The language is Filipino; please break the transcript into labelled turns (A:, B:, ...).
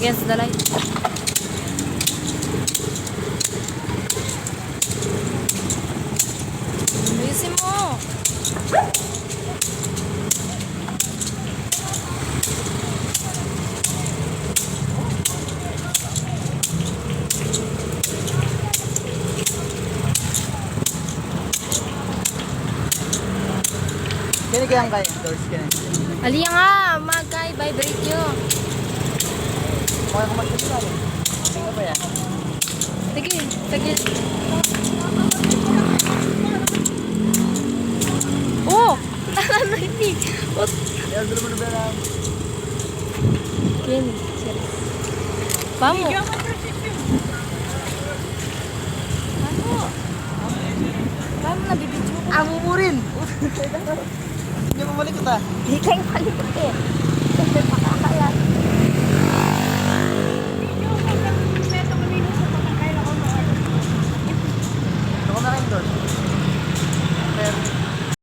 A: against the light. Ayusin mo.
B: Kini kaya ang kaya doors kini.
A: Aliya nga, magkay, vibrate nyo.
B: Kaya ko magkita lang. Hindi ka pa yan.
A: Sige, sige. Oh! Ano hindi?
B: Yan dulu mo na ba?
A: Ken, sorry. Vamos. Vamos na, bibidyo ko.
B: Amo mo rin. Hindi mo malikot ah.
A: Di kayong palikot eh.